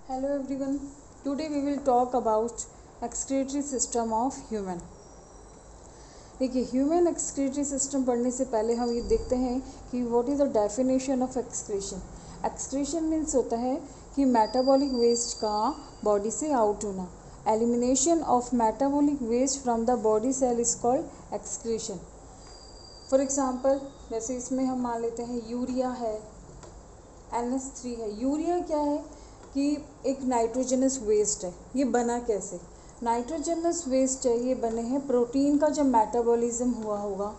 Hello everyone. Today we will talk about excretory system of human. देखिए human excretory system पढ़ने से पहले हम ये देखते हैं कि what is the definition of excretion. Excretion means होता है कि मेटाबॉलिक वेस्ट का बॉडी से आउट होना. Elimination of metabolic waste from the body cell is called excretion. For example जैसे इसमें हम मान लेते हैं यूरिया है, NH3 है. यूरिया क्या है कि एक नाइट्रोजनस वेस्ट है. ये बना कैसे? नाइट्रोजनस वेस्ट है, ये बने हैं प्रोटीन का जब मेटाबॉलिज्म हुआ होगा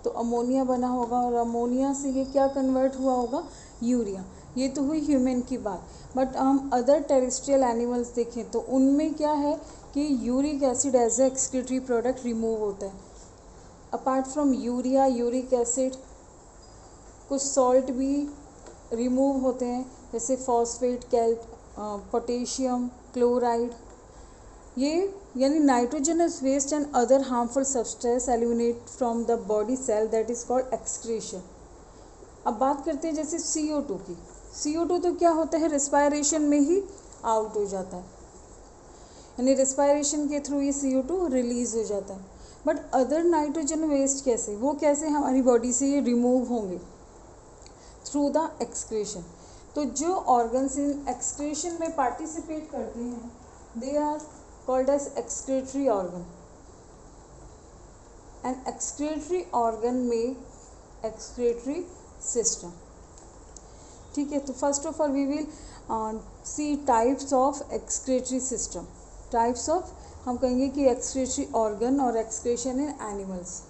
तो अमोनिया बना होगा और अमोनिया से ये क्या कन्वर्ट हुआ होगा? यूरिया. ये तो हुई ह्यूमन की बात. बट हम अदर टेरेस्ट्रियल एनिमल्स देखें तो उनमें क्या है कि uric acid as a excretory product remove होता है. Apart from urea, uric acid, कुछ सॉल्ट भी रिमूव होते हैं जैसे फॉस्फेट, कैल्ट, पोटेशियम, क्लोराइड. ये यानी nitrogenous waste and other harmful substance eliminate from the body cell, that is called excretion. अब बात करते हैं जैसे CO2 की. CO2 तो क्या होता है, रिस्पायरेशन में ही आउट हो जाता है, यानी रिस्पायरेशन के थ्रू ये CO2 रिलीज हो जाता है. बट अदर नाइट्रोजन वेस्ट कैसे, वो कैसे हमारी बॉडी से ये रिमूव होंगे? Through the excretion. तो जो ऑर्गन्स इन एक्सक्रीशन में पार्टिसिपेट करते हैं they are called as excretory organ. And excretory organ में एक्सक्रीटरी सिस्टम. ठीक है, तो first of all we will see types of excretory system. Types of हम कहेंगे कि एक्सक्रीटरी ऑर्गन और एक्सक्रीशन इन एनिमल्स.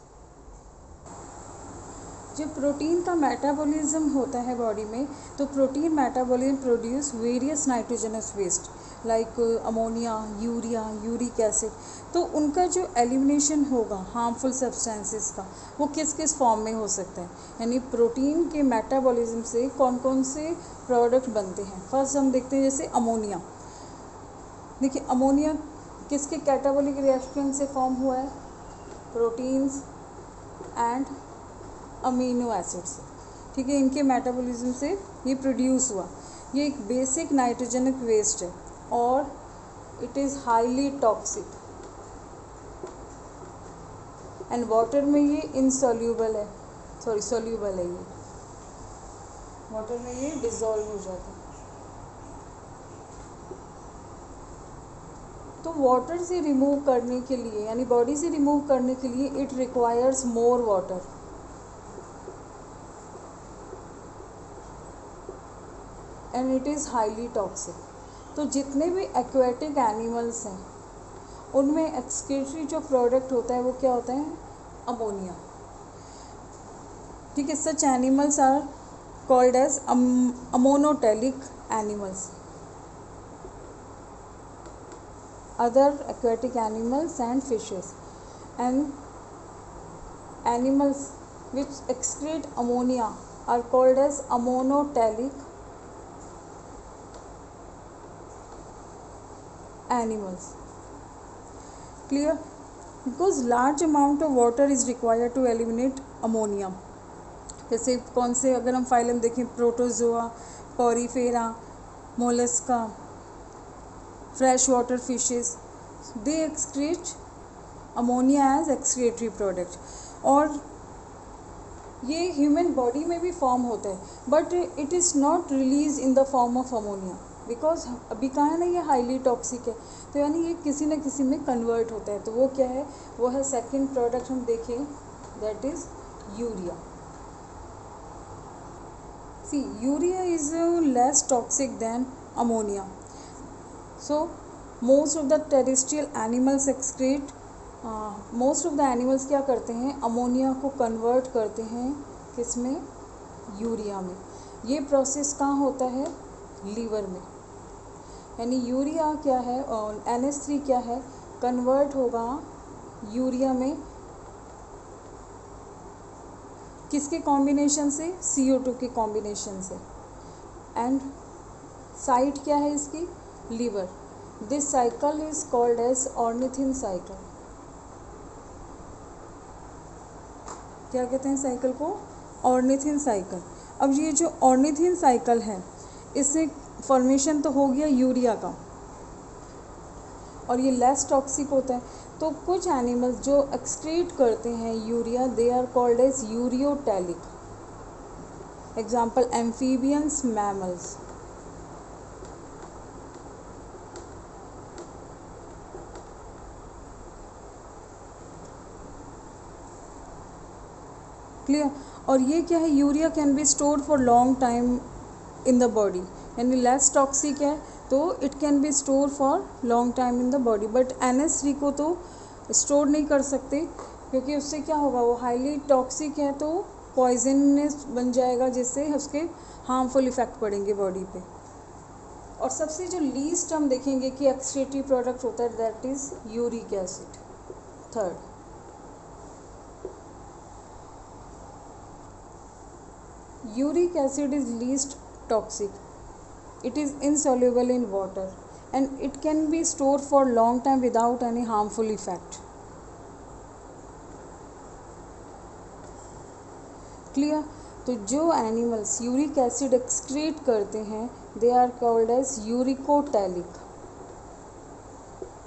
जब प्रोटीन का मेटाबॉलिज्म होता है बॉडी में तो protein metabolism produce various nitrogenous waste like ammonia, urea, uric acid. तो उनका जो एलिमिनेशन होगा हार्मफुल सब्सटेंसेस का, वो किस किस फॉर्म में हो सकता है, यानी प्रोटीन के मेटाबॉलिज्म से कौन कौन से प्रोडक्ट बनते हैं. फर्स्ट हम देखते हैं जैसे अमोनिया. देखिए अमोनिया किसके कैटाबॉलिक रिएक्शन से फॉर्म हुआ है? Proteins and amino acids. ठीक है, इनके मेटाबॉलिज्म से ये प्रोड्यूस हुआ. ये एक बेसिक नाइट्रोजनिक वेस्ट है और it is highly toxic and water में ये इनसॉल्यूबल है, सोल्यूबल है. ये वाटर में ये डिसॉल्व हो जाता है. तो वाटर से रिमूव करने के लिए यानी बॉडी से रिमूव करने के लिए it requires more water and it is highly toxic. तो जितने भी एक्वेटिक एनिमल्स हैं उनमें एक्सक्रीटरी जो प्रोडक्ट होता है वो क्या होता है? अमोनिया. ठीक है, such animals are called as ammonotelic animals. Other aquatic animals and fishes and animals which excrete ammonia are called as ammonotelic animals. Clear? Because large amount of water is required to eliminate ammonia. जैसे कौन से अगर हम phylum देखें, protozoa, porifera, mollusca, fresh water fishes, they excrete ammonia as excretory product. और ये human body में भी फॉर्म होता है but it is not release in the form of ammonia because अभी कहा है ना ये हाईली टॉक्सिक है. तो यानी ये किसी न किसी में कन्वर्ट होता है. तो वो क्या है? वो है सेकंड प्रोडक्ट हम देखें, that is urea. See urea is less toxic than ammonia. So most of the terrestrial animals excrete, most of the animals क्या करते हैं? अमोनिया को कन्वर्ट करते हैं किस में? यूरिया में. ये प्रोसेस कहाँ होता है? लीवर में. यानी यूरिया क्या है और NH3 क्या है? कन्वर्ट होगा यूरिया में किसके कॉम्बिनेशन से? CO2 के कॉम्बिनेशन से. एंड साइट क्या है इसकी? Liver. This cycle is called as ornithine cycle. क्या कहते हैं साइकिल को? Ornithine cycle. अब ये जो ऑर्निथिन साइकिल है इससे फॉर्मेशन तो हो गया यूरिया का, और ये लेस टॉक्सिक होता है। तो कुछ एनिमल्स जो एक्सक्रीट करते हैं urea, they are called as ureotelic. Example amphibians, mammals. Clear. और ये क्या है, urea can be stored for long time in the body, यानी लेस टॉक्सिक है तो it can be store for long time in the body. But NH3 को तो store नहीं कर सकते, क्योंकि उससे क्या होगा, वो हाईली टॉक्सिक है तो पॉइजनस बन जाएगा, जिससे उसके हार्मफुल इफेक्ट पड़ेंगे बॉडी पे। और सबसे जो लीस्ट हम देखेंगे कि एक्सक्रीटरी प्रोडक्ट होता है, that is uric acid. Third, uric acid is least toxic. It is insoluble in water and it can be stored for long time without any harmful effect. Clear? तो जो animals uric acid excrete करते हैं, they are called as uricotelic.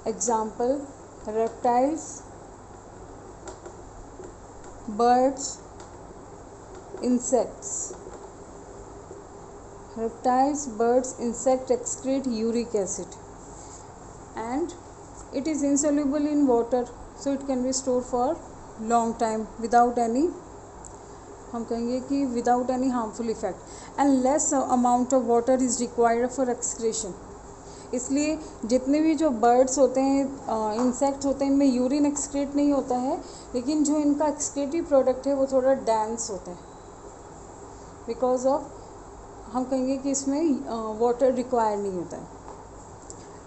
Example reptiles, birds, insects. Reptiles, birds, insect excrete uric acid and it is insoluble in water, so it can be stored for long time without any, हम कहेंगे कि without any harmful effect, and less amount of water is required for excretion. इसलिए जितने भी जो birds होते हैं, insects होते हैं, इनमें यूरिन एक्सक्रीट नहीं होता है, लेकिन जो इनका एक्सक्रीटरी प्रोडक्ट है वो थोड़ा डेंस होता है, बिकॉज ऑफ, हम कहेंगे कि इसमें वाटर रिक्वायर नहीं होता है।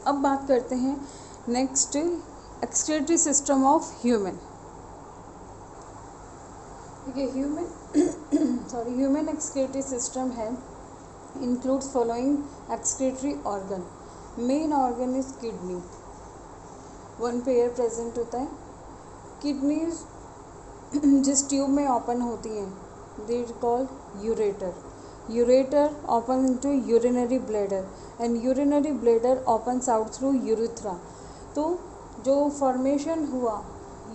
अब बात करते हैं next, excretory system of human. ठीक है, ह्यूमन एक्सक्रीटरी सिस्टम है, includes following excretory organ. Main organ is kidney, one pair present होता है। किडनी जिस ट्यूब में ओपन होती हैं, they call ureter. Ureter open into urinary bladder and urinary bladder opens out through urethra. तो जो formation हुआ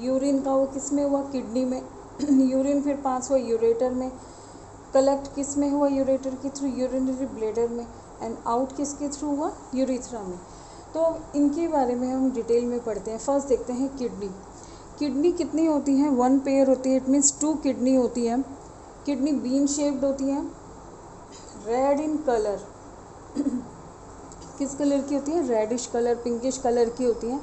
यूरिन का, वो किस में हुआ, किडनी में। यूरिन फिर पास हुआ यूरेटर में, कलेक्ट किस में हुआ, यूरेटर के थ्रू, यूरिनरी ब्लैडर में, एंड आउट किसके थ्रू हुआ, यूरिथ्रा में। तो इनके बारे में हम डिटेल में पढ़ते हैं। फर्स्ट देखते हैं किडनी। किडनी कितनी होती हैं, वन पेयर होती है, इट मीन्स 2 किडनी होती है। किडनी बीन शेप्ड होती है, रेड इन कलर। किस कलर की होती है, रेडिश कलर, पिंकिश कलर की होती हैं।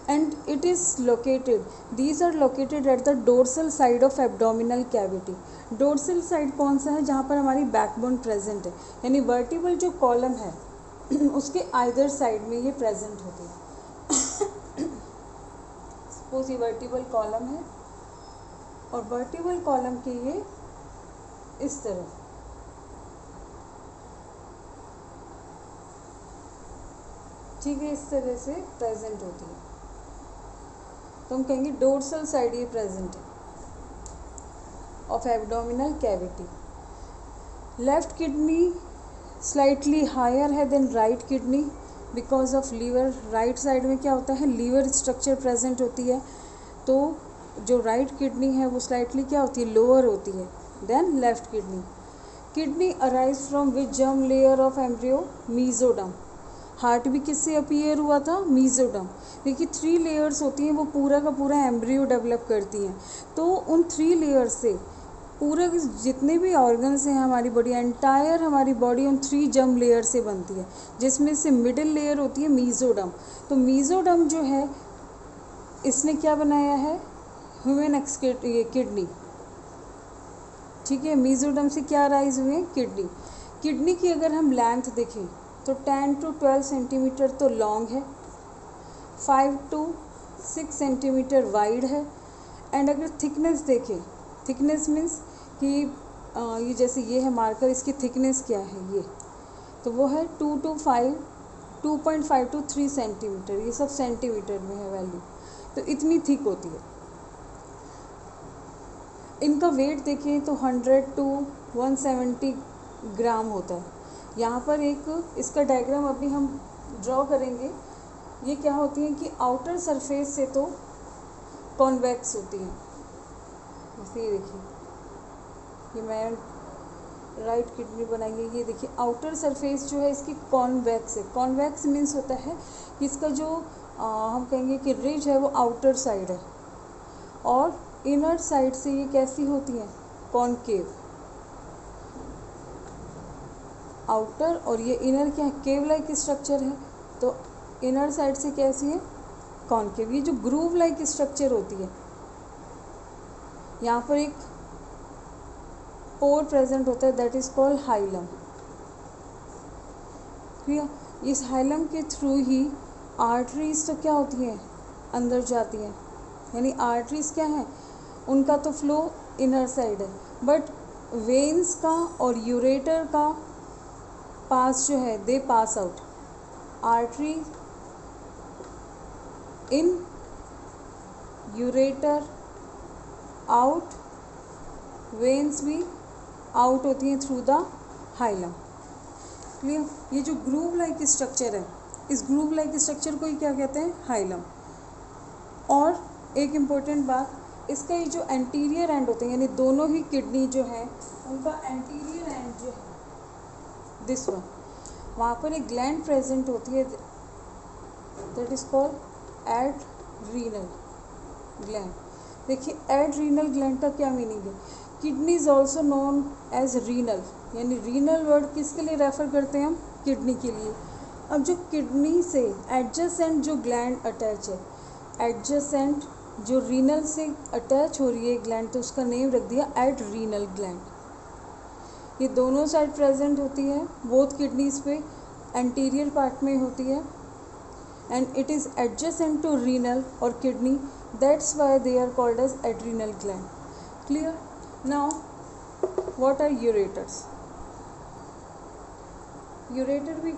And it is located, these are located at the dorsal side of abdominal cavity. Dorsal side कौन सा है, जहाँ पर हमारी बैकबोन प्रेजेंट है, यानी वर्टिबल जो कॉलम है उसके आइदर साइड में ये प्रेजेंट होती है। सपोज ये वर्टिबल कॉलम है और वर्टिबल कॉलम के ये इस तरफ, ठीक है, इस तरह से प्रेजेंट होती है, तो हम कहेंगे डोर्सल साइड ये प्रेजेंट है of abdominal cavity. Left kidney slightly higher है than right kidney because of liver. Right side में क्या होता है, लीवर स्ट्रक्चर प्रेजेंट होती है, तो जो राइट किडनी है वो स्लाइटली क्या होती है, लोअर होती है then left kidney. Kidney arise from which germ layer of embryo, mesoderm. Heart भी किससे अपीयर हुआ था, मीजोडम। देखिए 3 लेयर्स होती हैं, वो पूरा का पूरा एम्ब्रियो डेवलप करती हैं। तो उन 3 लेयर से पूरा जितने भी ऑर्गन्स हैं हमारी बॉडी, एंटायर हमारी बॉडी उन 3 जर्म लेयर से बनती है, जिसमें से मिडिल लेयर होती है मीजोडम। तो मीजोडम जो है इसने क्या बनाया है, ह्यूमन किडनी। ठीक है, मीजोडम से क्या राइज हुए, किडनी। किडनी की अगर हम लेंथ देखें तो 10 to 12 सेंटीमीटर तो लॉन्ग है, 5 to 6 सेंटीमीटर वाइड है। एंड अगर थिकनेस देखें, थिकनेस मीन्स कि ये जैसे ये है मार्कर, इसकी थिकनेस क्या है ये, तो वो है 2.5 to 3 सेंटीमीटर। ये सब सेंटीमीटर में है वैल्यू, तो इतनी थिक होती है। इनका वेट देखें तो 100 to 170 ग्राम होता है। यहाँ पर एक इसका डायग्राम अभी हम ड्रॉ करेंगे। ये क्या होती है कि आउटर सरफेस से तो कॉन्वेक्स होती है, जैसे ये देखिए, ये मैं राइट किडनी बनाई है, ये देखिए आउटर सरफेस जो है इसकी कॉन्वेक्स है। कॉन्वेक्स मीन्स होता है कि इसका जो हम कहेंगे कि रिज है वो आउटर साइड है, और इनर साइड से ये कैसी होती है, कॉनकेव। आउटर और ये इनर क्या है, केव लाइक स्ट्रक्चर है, तो इनर साइड से कैसी है, कॉनकेव। ये जो ग्रूव लाइक स्ट्रक्चर होती है, यहाँ पर एक पोर प्रेजेंट होता है, that is called hilum. Clear? इस हाइलम के थ्रू ही आर्टरीज तो क्या होती हैं, अंदर जाती हैं, यानी आर्टरीज क्या है, उनका तो फ्लो इनर साइड है, बट वेन्स का और यूरेटर का पास जो है, they pass out. Artery in, ureter out, veins भी आउट होती हैं थ्रू द हाइलम। क्लियर? ये जो ग्रूव लाइक स्ट्रक्चर है, इस ग्रूव लाइक स्ट्रक्चर को ही क्या कहते हैं, हाइलम। और एक इम्पोर्टेंट बात, इसका ये जो एंटीरियर एंड होते हैं, यानी दोनों ही किडनी जो है उनका एंटीरियर एंड जो है दिस वन, वहाँ पर एक ग्लैंड प्रेजेंट होती है, that is called adrenal gland. देखिए एड्रीनल ग्लैंड का क्या मीनिंग है, kidney is also known as renal, यानी रीनल वर्ड किसके लिए रेफर करते हैं हम, किडनी के लिए। अब जो किडनी से एडजेसेंट जो ग्लैंड अटैच है, एडजेसेंट जो रीनल से अटैच हो रही है ग्लैंड, तो उसका नेम रख दिया एड्रीनल ग्लैंड। ये दोनों साइड प्रेजेंट होती है, बोथ किडनीज पे एंटीरियर पार्ट में होती है, and it is adjacent to renal और kidney, that's why they are called as adrenal gland. Clear? Now what are ureters? Ureter भी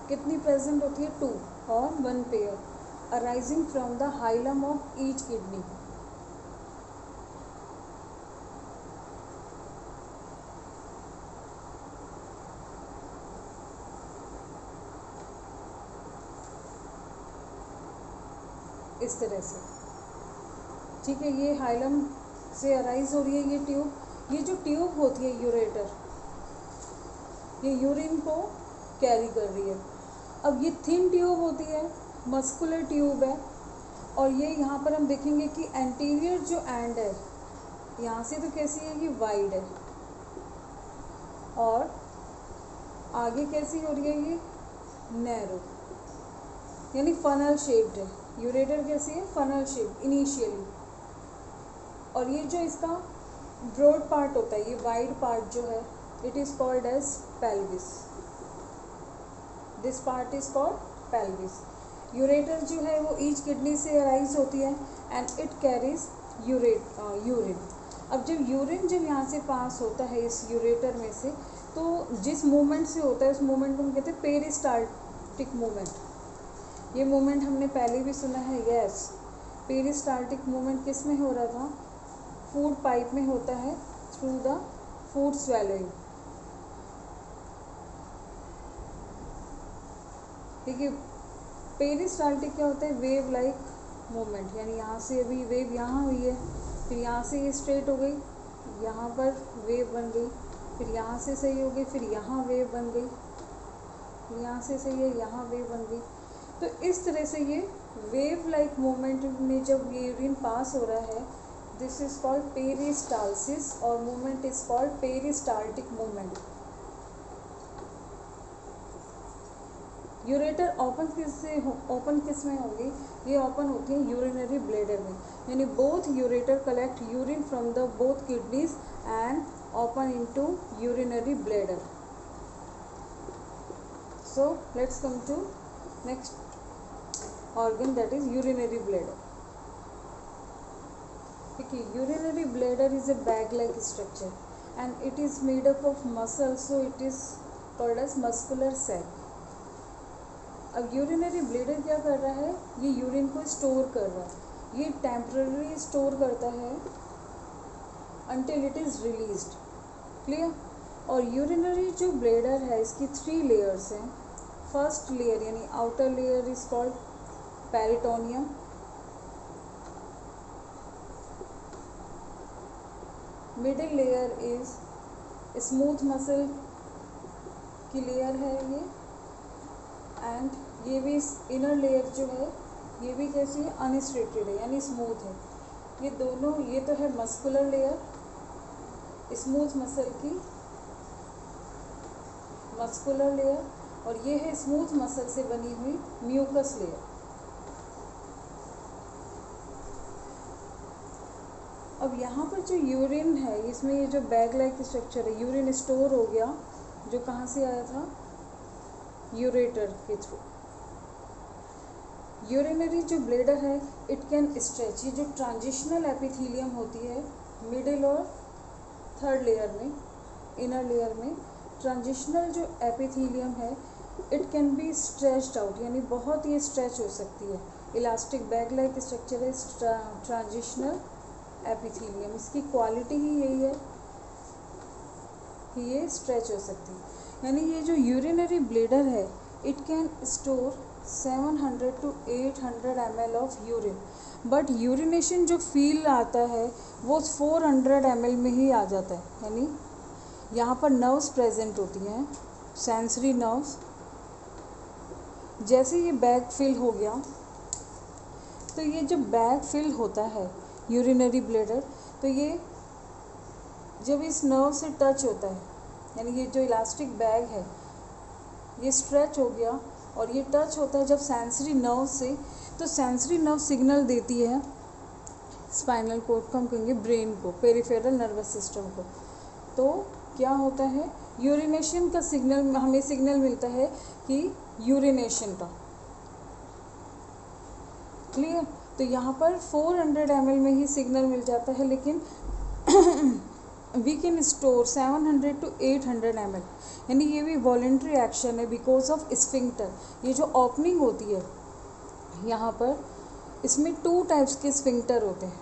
कितनी प्रेजेंट होती है, 2 और 1 pair, arising from the hilum of each kidney. इस तरह से, ठीक है, ये हाइलम से अराइज हो रही है ये ट्यूब। ये जो ट्यूब होती है यूरेटर, ये यूरिन को कैरी कर रही है। अब ये थिन ट्यूब होती है, मस्कुलर ट्यूब है, और ये यहाँ पर हम देखेंगे कि एंटीरियर जो एंड है, यहाँ से तो कैसी है, ये वाइड है, और आगे कैसी हो रही है, ये नैरो, यानी फनल शेप्ड है। यूरेटर कैसी है, फनल शेप इनिशियली, और ये जो इसका ब्रॉड पार्ट होता है, ये वाइड पार्ट जो है, it is called as pelvis. This part is called pelvis. Ureter जो है वो ईच किडनी से अराइज होती है, एंड इट कैरीज यूरिन। अब जब यूरिन यहाँ से पास होता है इस यूरेटर में से, तो जिस मूवमेंट से होता है उस मूवमेंट को हम कहते हैं पेरिस्टाल्टिक मूवमेंट। ये मूवमेंट हमने पहले भी सुना है, यस। पेरिस्टाल्टिक मूवमेंट किस में हो रहा था, फूड पाइप में होता है, थ्रू द फूड स्वेलोइंग। देखिए पेरिस्टाल्टिक क्या होता है, वेव लाइक मूवमेंट, यानी यहाँ से अभी वेव यहाँ हुई है, फिर यहाँ से ये स्ट्रेट हो गई, यहाँ पर वेव बन गई, फिर यहाँ से सही हो गई, फिर यहाँ वेव बन गई, फिर यहाँ से सही है, यहाँ वेव बन गई। तो इस तरह से ये वेव लाइक मूवमेंट में जब ये यूरिन पास हो रहा है, दिस इज कॉल्ड पेरिस्टालसिस, और movement is called peristaltic movement. Ureter open किस में होंगी, ये ओपन होती है यूरिनरी ब्लैडर में, यानी both ureter collect urine from the both kidneys and open into urinary bladder. So let's come to next organ, that is urinary bladder. Okay, urinary bladder is a bag like structure and it is made up of muscle, so it is called as muscular sac. अब urinary bladder क्या कर रहा है, ये urine को store कर रहा है, ये टेम्पररी स्टोर करता है until it is released. Clear? और यूरिनरी जो ब्लेडर है इसकी 3 लेयर्स हैं. फर्स्ट लेयर यानी outer layer is called peritoneum. Middle layer is smooth muscle की लेयर है ये, एंड ये भी इनर लेयर जो है ये भी कैसी है, अनस्ट्रेटेड है यानी स्मूथ है. ये दोनों, ये तो है मस्कुलर लेयर, स्मूथ मसल की मस्कुलर लेयर, और ये है स्मूथ मसल से बनी हुई म्यूकस लेयर. अब यहाँ पर जो यूरिन है इसमें ये जो बैग लाइक स्ट्रक्चर है, यूरिन स्टोर हो गया जो कहाँ से आया था, यूरेटर के थ्रू. यूरिनरी जो ब्लेडर है इट कैन स्ट्रेच. ये जो ट्रांजिशनल एपिथीलियम होती है मिडिल और थर्ड लेयर में, इनर लेयर में ट्रांजिशनल जो एपिथीलियम है it can B stretched out यानी बहुत ही स्ट्रेच हो सकती है. इलास्टिक बैग लाइक स्ट्रक्चर है ट्रांजिशनल एपिथीलियम. इसकी क्वालिटी ही यही है कि ये स्ट्रेच हो सकती है. यानी ये जो यूरिनरी ब्लेडर है it can store 700 to 800 ml of urine, but urination जो फील आता है वो 400 ml में ही आ जाता है. यानी यहाँ पर नर्व्स प्रेजेंट होती हैं, सेंसरी नर्व्स. जैसे ये बैग फिल हो गया तो ये जब बैग फिल होता है यूरिनरी ब्लेडर, तो ये जब इस नर्व से टच होता है यानी ये जो इलास्टिक बैग है ये स्ट्रेच हो गया और ये टच होता है जब सेंसरी नर्व से, तो सेंसरी नर्व सिग्नल देती है स्पाइनल कोड को, हम कहेंगे ब्रेन को, पेरिफेरल नर्वस सिस्टम को. तो क्या होता है, यूरिनेशन का सिग्नल, हमें सिग्नल मिलता है कि यूरिनेशन का. क्लियर. तो यहाँ पर 400 ml में ही सिग्नल मिल जाता है, लेकिन we can store 700 to 800 ml. यानी ये भी वॉलेंट्री एक्शन है बिकॉज ऑफ स्फिंक्टर. ये जो ओपनिंग होती है यहाँ पर, इसमें 2 टाइप्स के स्फिंक्टर होते हैं,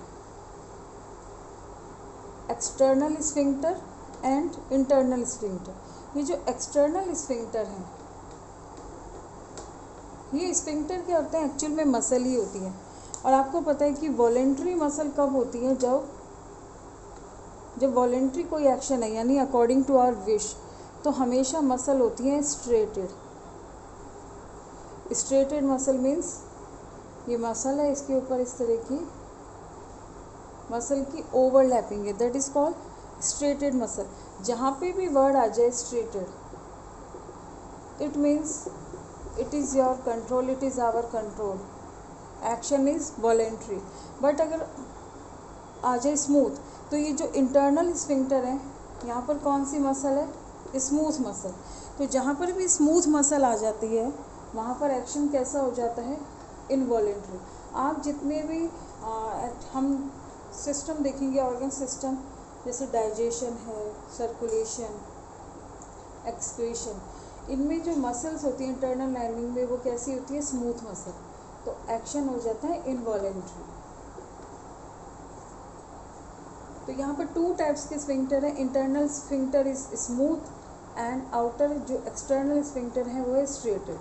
external sphincter and internal sphincter. ये जो एक्सटर्नल स्फिंक्टर हैं, ये स्फिंक्टर क्या होते हैं, एक्चुअल में मसल ही होती है. और आपको पता है कि वॉलेंट्री मसल कब होती है, जब वॉलेंट्री कोई एक्शन है यानी अकॉर्डिंग टू आवर विश, तो हमेशा मसल होती है स्ट्रेटेड. स्ट्रेटेड मसल मीन्स ये मसल है, इसके ऊपर इस तरह की मसल की ओवरलैपिंग है, that is called striated muscle. जहाँ पे भी वर्ड आ जाए striated, it means it is your control, it is our control, action is voluntary. But अगर आ जाए स्मूथ, तो ये जो इंटरनल स्फिंक्टर है यहाँ पर कौन सी मसल है, स्मूथ मसल. तो जहाँ पर भी स्मूथ मसल आ जाती है वहाँ पर एक्शन कैसा हो जाता है, इनवॉलेंट्री. आप जितने भी हम सिस्टम देखेंगे, ऑर्गन सिस्टम, जैसे डाइजेशन है, सर्कुलेशन, एक्सक्रीशन, इनमें जो मसल्स होती हैं इंटरनल लाइनिंग में वो कैसी होती है, स्मूथ मसल. तो एक्शन हो जाता है इनवॉलेंट्री. तो यहाँ पर 2 टाइप्स के स्फिंक्टर हैं, internal sphincter is smooth and outer जो एक्सटर्नल स्फिंक्टर है वो है स्ट्रेटेड.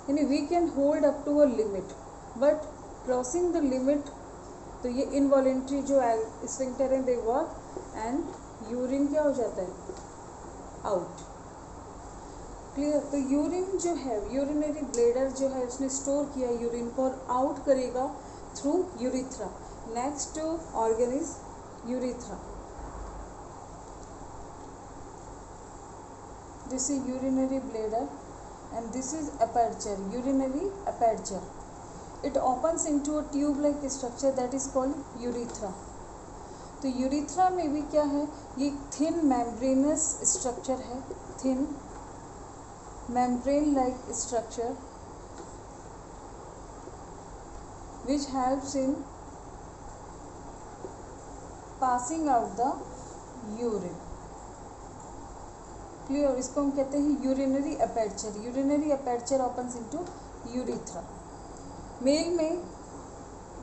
यानी we can hold up to a limit, but crossing the limit, तो ये इनवॉलेंट्री जो स्फिंक्टर हैं दे वर्क, एंड यूरिन क्या हो जाता है, आउट. क्लियर. तो यूरिन जो है, यूरिनरी ब्लेडर जो है उसने स्टोर किया यूरिन को और आउट करेगा through urethra. Next organ is urethra. This is urinary bladder and this is aperture, urinary aperture. It opens into a tube like structure that is called urethra. तो urethra में भी क्या है, ये थिन मेम्ब्रेनस स्ट्रक्चर है, thin membrane like structure which helps in passing out the urine. Clear. इसको हम कहते हैं urinary aperture. Urinary aperture opens into urethra. Male में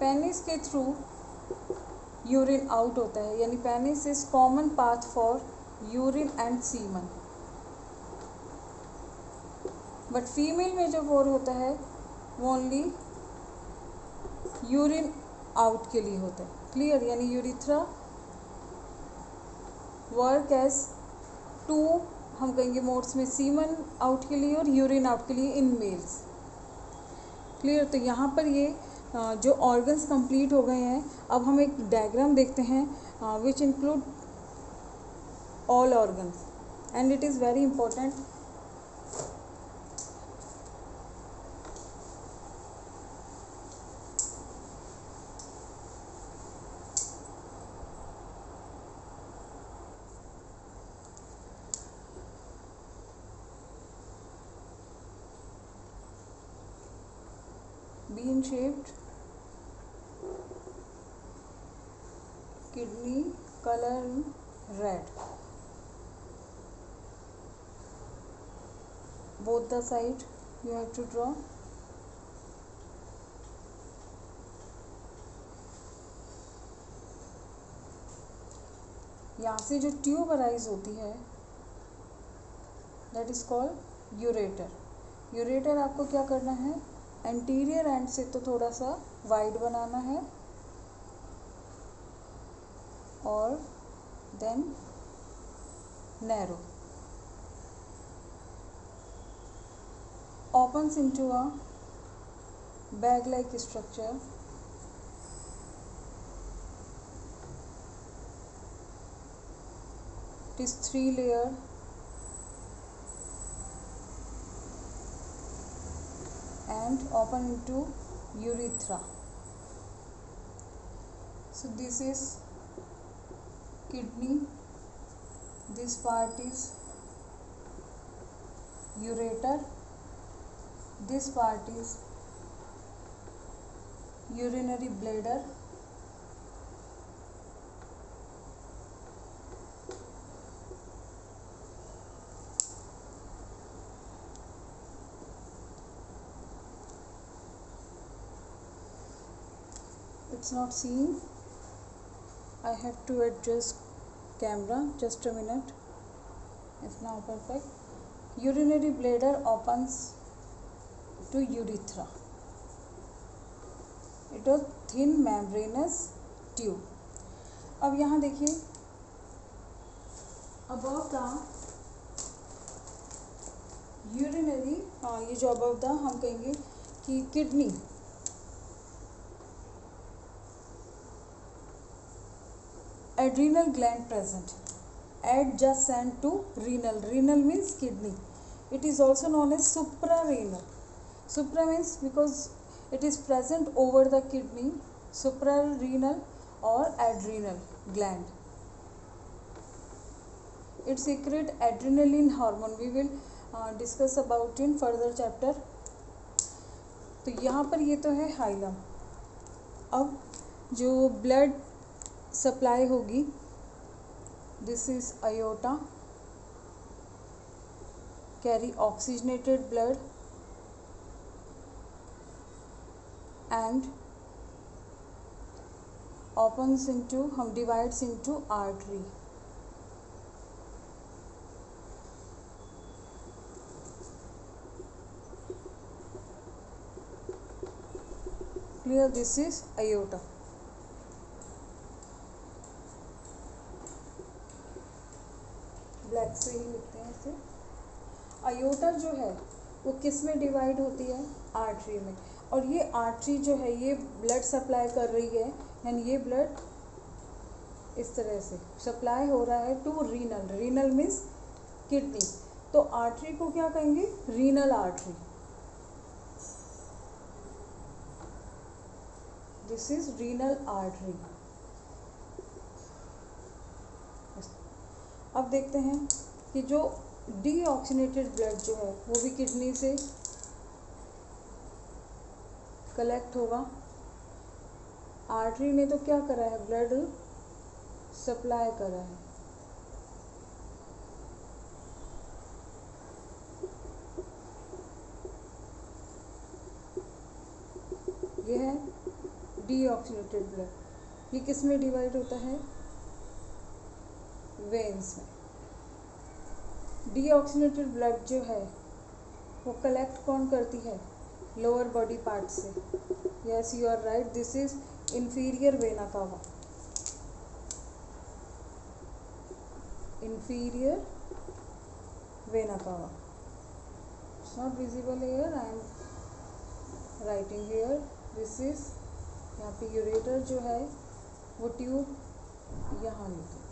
पेनिस के थ्रू यूरिन आउट होता है, यानी penis is common path for urine and semen. But female में जो वोर होता है वो ओनली यूरिन आउट के लिए होता है। क्लियर? यानी यूरिथ्रा वर्क एज टू, हम कहेंगे मोड्स में, सीमन आउट के लिए और यूरिन आउट के लिए इन मेल्स। क्लियर? तो यहाँ पर ये जो ऑर्गन्स कंप्लीट हो गए हैं। अब हम एक डायग्राम देखते हैं which include all organs and it is very important. bean shaped kidney, color red, both the side you have to draw। यहाँ से जो ट्यूब अराइज होती है that is called ureter. Ureter आपको क्या करना है, एंटीरियर एंड से तो थोड़ा सा वाइड बनाना है और then narrow, opens into a bag like structure। it is 3 layer and open into urethra। so this is kidney, this part is ureter, this part is urinary bladder, it's not seen, I have to adjust camera, just a minute, it's now perfect। urinary bladder opens to urethra, it was thin membranous tube। अब यहाँ देखिए above the urinary, ये जो above the हम कहेंगे कि kidney, adrenal gland present adjacent to renal, renal means kidney, it is also known as suprarenal। supra means because it is present over the kidney, suprarenal or adrenal gland, it secrete adrenaline hormone, we will discuss about in further chapter। तो यहाँ पर ये तो है hilum. अब जो blood supply होगी, this is aorta, carry oxygenated blood and opens into, हम divides into artery। clear? this is aorta। Black से ही लिखते हैं इसे। अयोटा जो है वो किस में डिवाइड होती है, आर्टरी में, और ये आर्टरी जो है ये ब्लड सप्लाई कर रही है, यानी ये ब्लड इस तरह से सप्लाई हो रहा है to renal, renal means kidney, तो आर्टरी को क्या कहेंगे, renal artery, this is renal artery. अब देखते हैं कि जो डीऑक्सीनेटेड ब्लड जो है वो भी किडनी से कलेक्ट होगा। आर्टरी ने तो क्या करा है, ब्लड सप्लाई करा है, ये है डीऑक्सीनेटेड ब्लड। ये किस में डिवाइड होता है, वेन्स में। डीऑक्सीनेटेड ब्लड जो है वो कलेक्ट कौन करती है? लोअर बॉडी पार्ट से। Yes, you are right, this is inferior vena cava. inferior vena cava. It's not visible here, I am writing here. This is, यहाँ पे यूरेटर जो है वो ट्यूब यहाँ लेते हैं,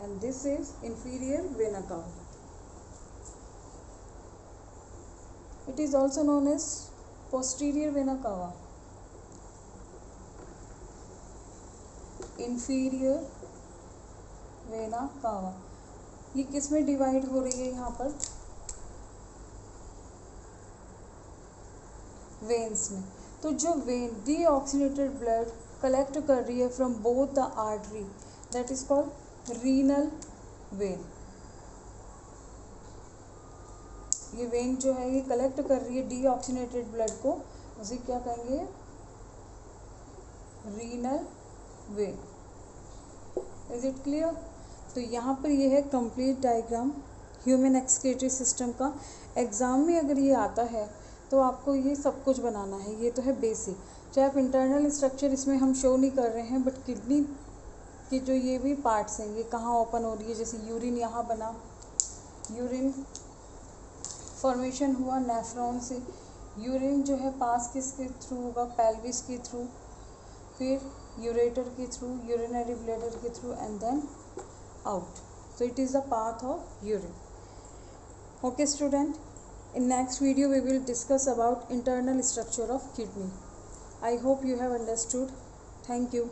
and this is inferior vena cava. It is also known as posterior vena cava. inferior vena cava, ये किस में डिवाइड हो रही है? यहाँ पर वेन्स में। तो जो वेन डीऑक्सीनेटेड ब्लड कलेक्ट कर रही है from both the artery, that is called renal vein. ये वेन जो है ये कलेक्ट कर रही है डीऑक्सीनेटेड ब्लड को, उसे क्या कहेंगे? Renal vein. Is it clear? तो यहाँ पर ये है complete diagram human excretory system का। एग्ज़ाम में अगर ये आता है तो आपको ये सब कुछ बनाना है, ये तो है बेसिक। चाहे आप इंटरनल स्ट्रक्चर इसमें हम शो नहीं कर रहे हैं, बट किडनी के जो ये भी पार्ट्स हैं ये कहाँ ओपन हो रही है, जैसे यूरिन यहाँ बना, यूरिन फॉर्मेशन हुआ नेफ्रॉन से, यूरिन जो है पास किसके थ्रू होगा? पेल्विस के थ्रू, फिर यूरेटर के थ्रू, यूरिनरी ब्लैडर के through, and then out. So it is the path of urine. Okay student, in next video we will discuss about internal structure of kidney. I hope you have understood. Thank you.